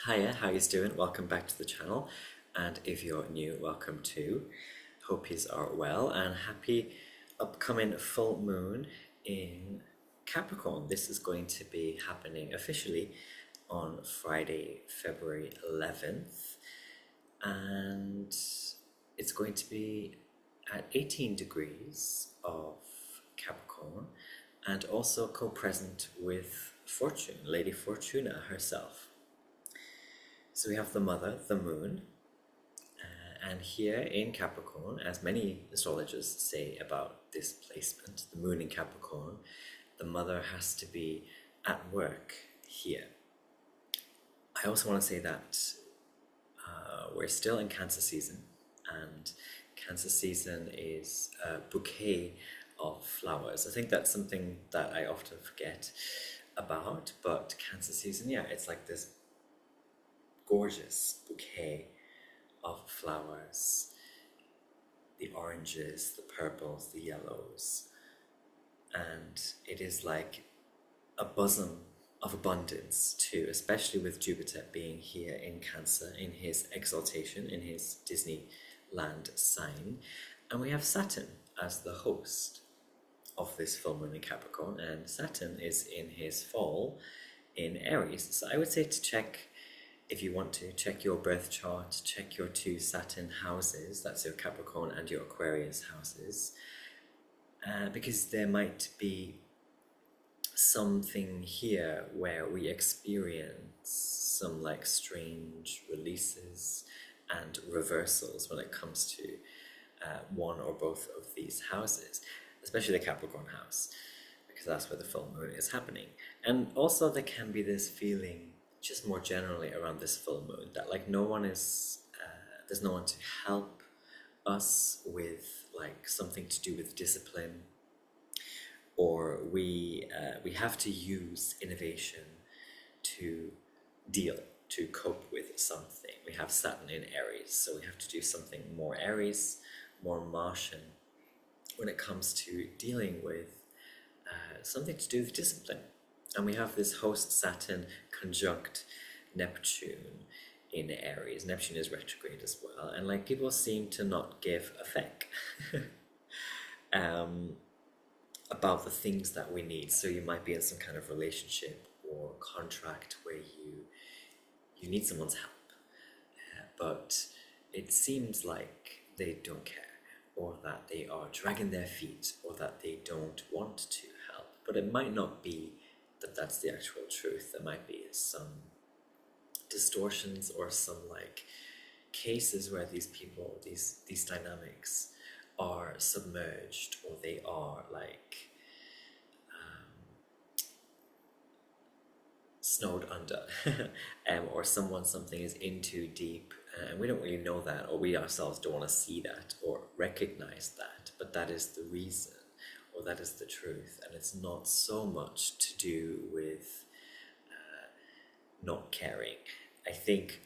Hiya, how you doing? Welcome back to the channel. And if you're new, welcome too. Hope yous are well and happy upcoming full moon in Capricorn. This is going to be happening officially on Friday, February 11th. And it's going to be at 18 degrees of Capricorn and also co-present with Fortune, Lady Fortuna herself. So we have the mother, the moon, and here in Capricorn, as many astrologers say about this placement, the moon in Capricorn, the mother has to be at work here. I also want to say that we're still in Cancer season, and Cancer season is a bouquet of flowers. I think that's something that I often forget about, but Cancer season, yeah, it's like this gorgeous bouquet of flowers, the oranges, the purples, the yellows, and it is like a bosom of abundance too, especially with Jupiter being here in Cancer in his exaltation, in his Disneyland sign, and we have Saturn as the host of this full moon in Capricorn, and Saturn is in his fall in Aries. So I would say to check, if you want to, check your birth chart, check your two Saturn houses, that's your Capricorn and your Aquarius houses, because there might be something here where we experience some like strange releases and reversals when it comes to one or both of these houses, especially the Capricorn house, because that's where the full moon is happening. And also there can be this feeling just more generally around this full moon that like no one is there's no one to help us with like something to do with discipline, or we have to use innovation to cope with something. We have Saturn in Aries, so we have to do something more Aries, more Martian when it comes to dealing with something to do with discipline. And we have this host Saturn conjunct Neptune in Aries. Neptune is retrograde as well, and like people seem to not give a feck about the things that we need. So you might be in some kind of relationship or contract where you need someone's help, but it seems like they don't care, or that they are dragging their feet, or that they don't want to help. But it might not be that that's the actual truth. There might be some distortions or some like cases where these people, these dynamics are submerged, or they are like snowed under or something is in too deep, and we don't really know that, or we ourselves don't want to see that or recognize that, but that is the reason, or that is the truth. And it's not so much to do with not caring. I think,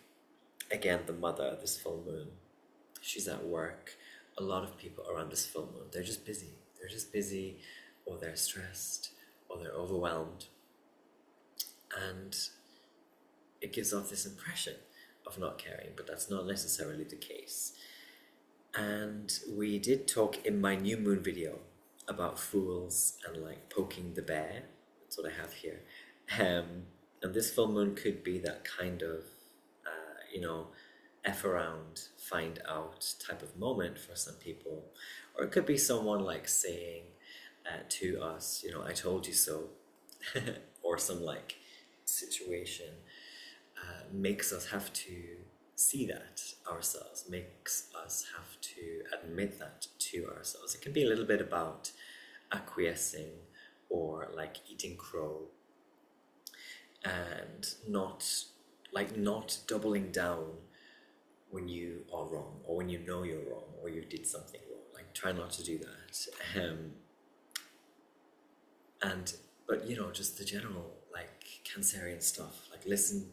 again, the mother, this full moon, she's at work. A lot of people around this full moon, they're just busy. They're just busy, or they're stressed, or they're overwhelmed. And it gives off this impression of not caring, but that's not necessarily the case. And we did talk in my new moon video about fools and like poking the bear. That's what I have here. And this full moon could be that kind of, F around, find out type of moment for some people. Or it could be someone like saying to us, I told you so, or some like situation makes us have to see that ourselves, makes us have to admit that to ourselves. It can be a little bit about acquiescing, or like eating crow, and not doubling down when you are wrong, or when you know you're wrong, or you did something wrong. Like try not to do that. But just the general like Cancerian stuff, like listen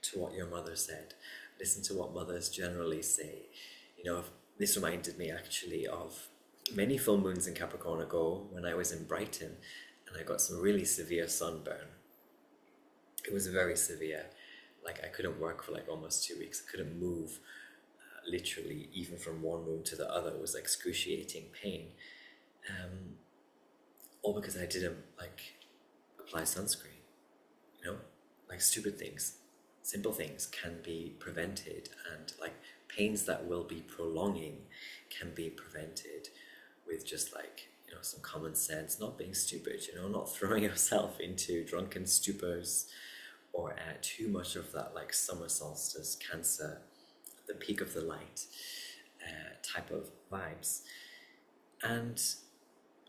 to what your mother said, listen to what mothers generally say. This reminded me actually of many full moons in Capricorn ago when I was in Brighton and I got some really severe sunburn. It was very severe, like I couldn't work for like almost 2 weeks. I couldn't move, literally, even from one room to the other. It was like excruciating pain. Um, all because I didn't like apply sunscreen. You know, like stupid things, simple things can be prevented, and like pains that will be prolonging can be prevented with just like, you know, some common sense, not being stupid, you know, not throwing yourself into drunken stupors or too much of that like summer solstice cancer, the peak of the light type of vibes. And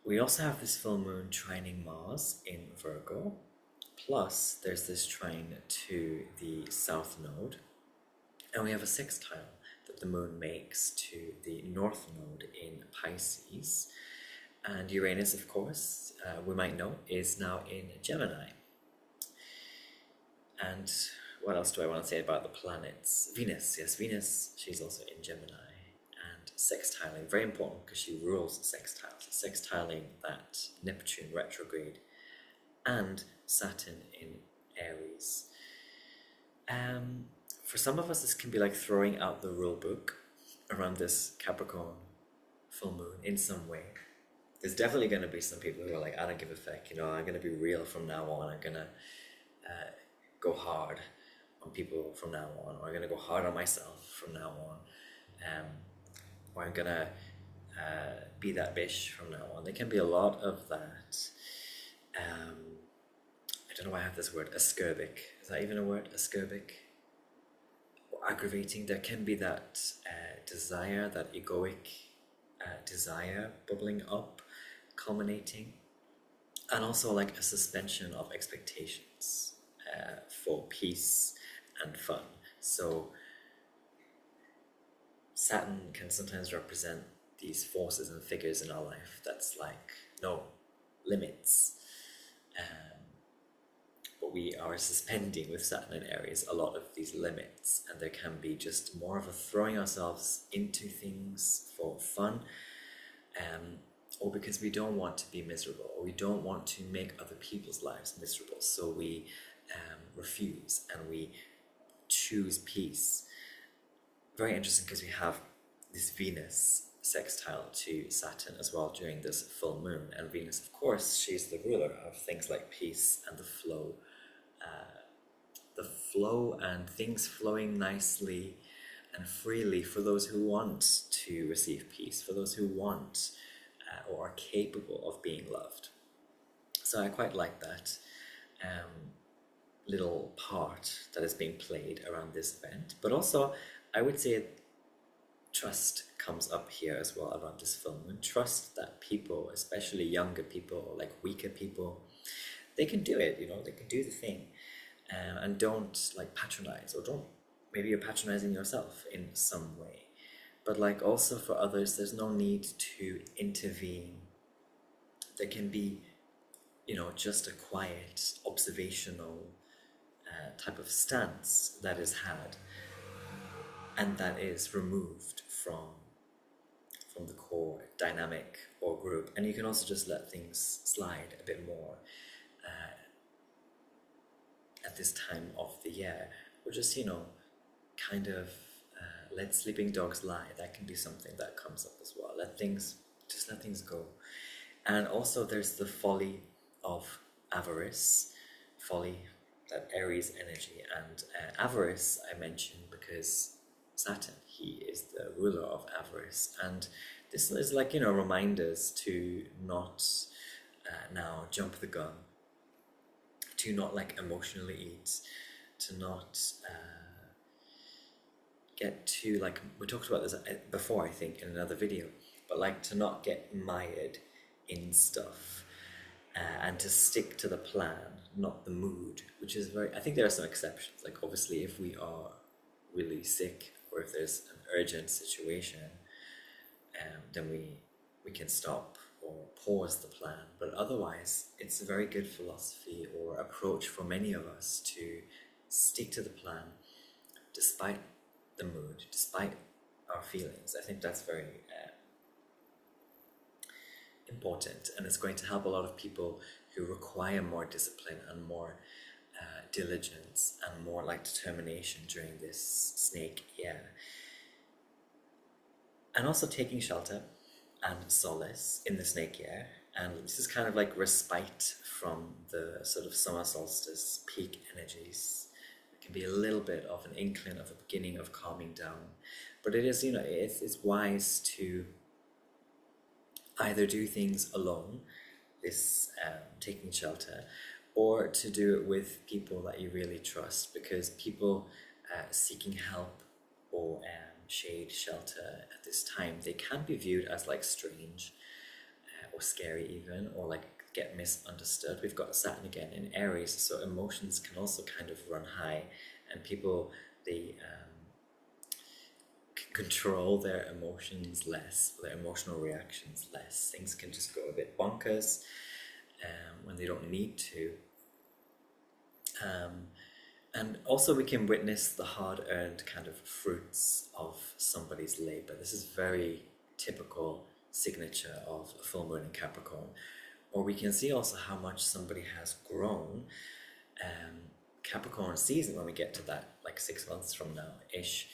we also have this full moon trining Mars in Virgo. Plus, there's this trine to the south node, and we have a sextile that the moon makes to the north node in Pisces. And Uranus, of course, we might know, is now in Gemini. And what else do I want to say about the planets? Venus, yes, Venus, she's also in Gemini. And sextiling, very important because she rules sextiles. Sextiling that Neptune retrograde and Saturn in Aries. For some of us, this can be like throwing out the rule book around this Capricorn full moon in some way. There's definitely going to be some people who are like, I don't give a fuck, you know, I'm going to be real from now on. I'm going to go hard on people from now on, or I'm going to go hard on myself from now on, or I'm going to be that bitch from now on. There can be a lot of that. I don't know why I have this word, ascorbic. Is that even a word, ascorbic? Or aggravating. There can be that desire, that egoic desire bubbling up, culminating, and also like a suspension of expectations for peace and fun. So Saturn can sometimes represent these forces and figures in our life that's like, no limits. But we are suspending with Saturn in Aries a lot of these limits, and there can be just more of a throwing ourselves into things for fun, or because we don't want to be miserable, or we don't want to make other people's lives miserable, so we refuse and we choose peace. Very interesting because we have this Venus sextile to Saturn as well during this full moon, and Venus, of course, she's the ruler of things like peace and the flow and things flowing nicely and freely for those who want to receive peace, for those who want or are capable of being loved. So I quite like that little part that is being played around this event. But also, I would say trust comes up here as well around this full moon. Trust that people, especially younger people, like weaker people, they can do it, you know, they can do the thing. And don't like patronize, or don't, maybe you're patronizing yourself in some way. But like also for others, there's no need to intervene. There can be, you know, just a quiet, observational type of stance that is had, and that is removed from the core dynamic or group. And you can also just let things slide a bit more at this time of the year, or just, you know, kind of let sleeping dogs lie. That can be something that comes up as well. Let things go. And also there's the folly of avarice, folly, that Aries energy. And avarice I mentioned because Saturn, he is the ruler of avarice, and this is like, you know, reminders to not now jump the gun, to not like emotionally eat, to not get too, like, we talked about this before, I think, in another video, but like to not get mired in stuff, and to stick to the plan, not the mood, which is very, I think there are some exceptions. Like obviously if we are really sick, or if there's an urgent situation, then we can stop or pause the plan. But otherwise, it's a very good philosophy or approach for many of us to stick to the plan despite the mood, despite our feelings. I think that's very important, and it's going to help a lot of people who require more discipline and more diligence and more like determination during this snake year. And also taking shelter and solace in the snake year. And this is kind of like respite from the sort of summer solstice peak energies. It can be a little bit of an inkling of a beginning of calming down. But it is, it's wise to either do things alone, this taking shelter, or to do it with people that you really trust, because people seeking help or shade, shelter at this time, they can be viewed as like strange or scary even, or like get misunderstood. We've got Saturn again in Aries, so emotions can also kind of run high, and people, they can control their emotions less, their emotional reactions less. Things can just go a bit bonkers when they don't need to. And also we can witness the hard-earned kind of fruits of somebody's labor. This is very typical signature of a full moon in Capricorn. Or we can see also how much somebody has grown. Capricorn season, when we get to that, like 6 months from now-ish,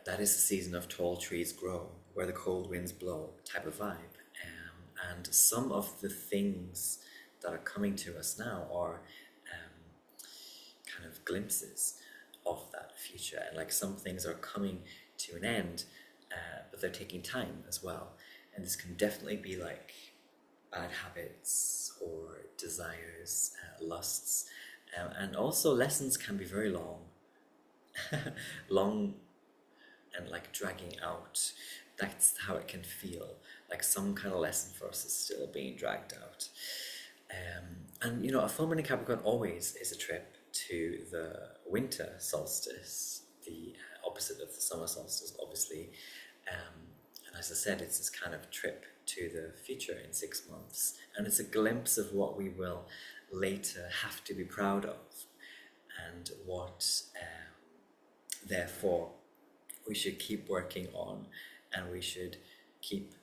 that is the season of tall trees grow, where the cold winds blow type of vibe. And some of the things that are coming to us now are kind of glimpses of that future, and like some things are coming to an end, but they're taking time as well. And this can definitely be like bad habits or desires, lusts, and also lessons can be very long, long and like dragging out. That's how it can feel. Like some kind of lesson for us is still being dragged out. And a full moon in Capricorn always is a trip to the winter solstice, the opposite of the summer solstice, obviously. And as I said, it's this kind of trip to the future in 6 months. And it's a glimpse of what we will later have to be proud of, and what, therefore, we should keep working on, and we should keep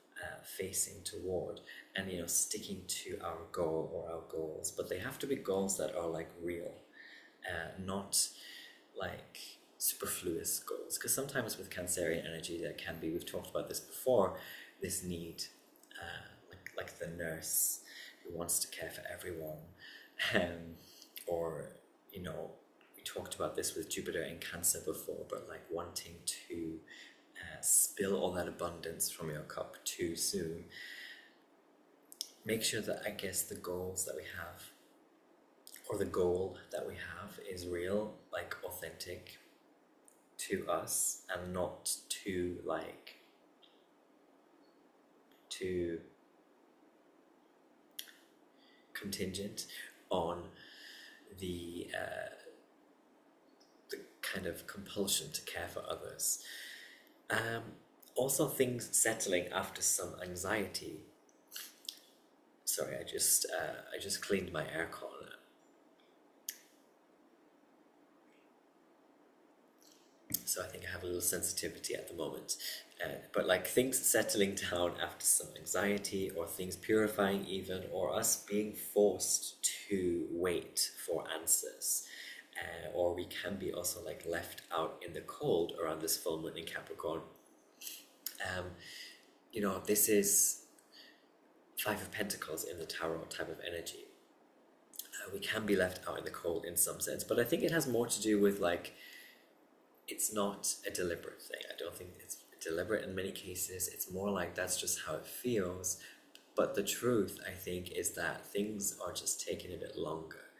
facing toward, and sticking to our goal or our goals. But they have to be goals that are like real, not like superfluous goals, because sometimes with Cancerian energy there can be, we've talked about this before, this need, like the nurse who wants to care for everyone, or we talked about this with Jupiter in Cancer before, but like wanting to spill all that abundance from your cup too soon. Make sure that, I guess, the goals that we have, or the goal that we have, is real, like authentic to us, and not too contingent on the kind of compulsion to care for others. Also, things settling after some anxiety. Sorry, I just cleaned my aircon. So I think I have a little sensitivity at the moment. But like things settling down after some anxiety, or things purifying even, or us being forced to wait for answers. Or we can be also like left out in the cold around this full moon in Capricorn. This is 5 of Pentacles in the Tarot type of energy. We can be left out in the cold in some sense, but I think it has more to do with like, it's not a deliberate thing. I don't think it's deliberate in many cases. It's more like that's just how it feels. But the truth, I think, is that things are just taking a bit longer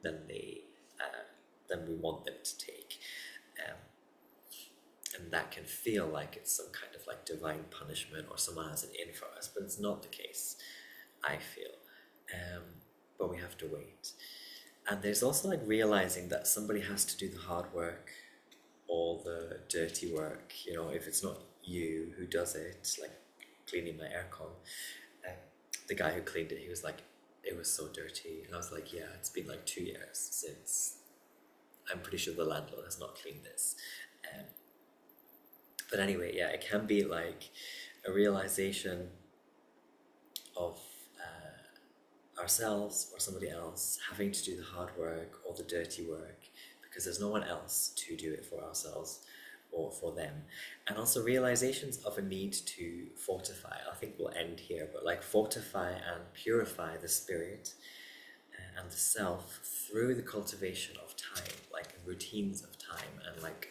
than we want them to take. And that can feel like it's some kind of like divine punishment, or someone has it in for us, but it's not the case, I feel. But we have to wait. And there's also like realizing that somebody has to do the hard work, all the dirty work. If it's not you who does it, like cleaning my aircon, the guy who cleaned it, he was like, it was so dirty. And I was like, yeah, it's been like 2 years since, I'm pretty sure the landlord has not cleaned this. But anyway, yeah, it can be like a realization of ourselves or somebody else having to do the hard work or the dirty work, because there's no one else to do it for ourselves or for them. And also realizations of a need to fortify. I think we'll end here, but like fortify and purify the spirit and the self through the cultivation of time, like routines of time, and like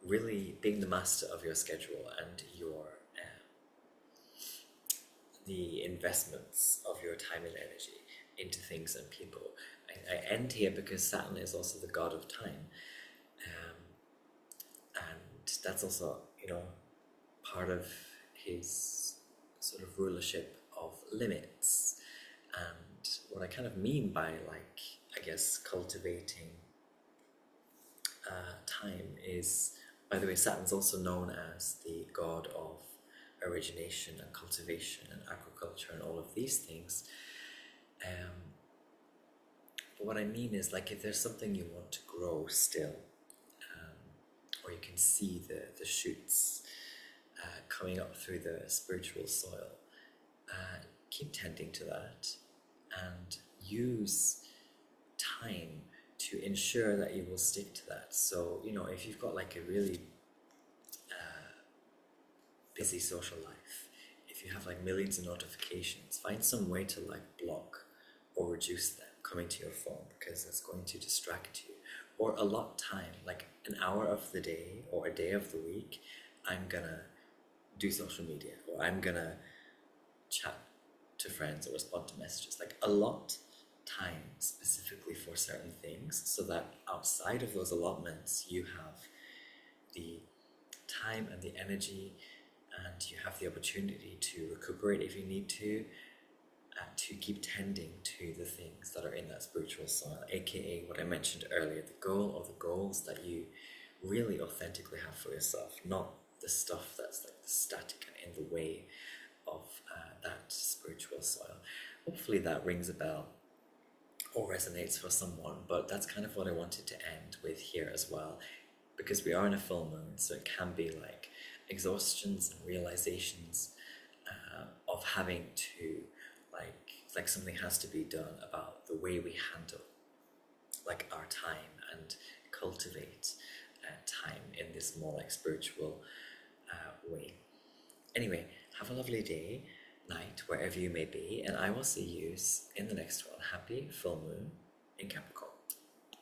really being the master of your schedule and your the investments of your time and energy into things and people. I end here because Saturn is also the god of time, and that's also, you know, part of his sort of rulership of limits. And what I kind of mean by, like, I guess, cultivating time is, by the way, Saturn's also known as the god of origination and cultivation and agriculture and all of these things. But what I mean is, like, if there's something you want to grow still, or you can see the shoots coming up through the spiritual soil, keep tending to that and use time to ensure that you will stick to that. So, you know, if you've got like a really busy social life, if you have like millions of notifications, find some way to like block or reduce them coming to your phone, because it's going to distract you. Or allot time, like an hour of the day or a day of the week, I'm gonna do social media, or I'm gonna chat to friends or respond to messages. Like allot time specifically for certain things, so that outside of those allotments you have the time and the energy, and you have the opportunity to recuperate if you need to keep tending to the things that are in that spiritual soil, aka what I mentioned earlier, the goal or the goals that you really authentically have for yourself, not the stuff that's like static and in the way of that spiritual soil. Hopefully that rings a bell or resonates for someone, but that's kind of what I wanted to end with here as well, because we are in a full moon, so it can be like exhaustions and realizations of having to like something has to be done about the way we handle like our time and cultivate time in this more like spiritual way. Anyway, have a lovely day, night, wherever you may be, and I will see you in the next one. Happy full moon in Capricorn.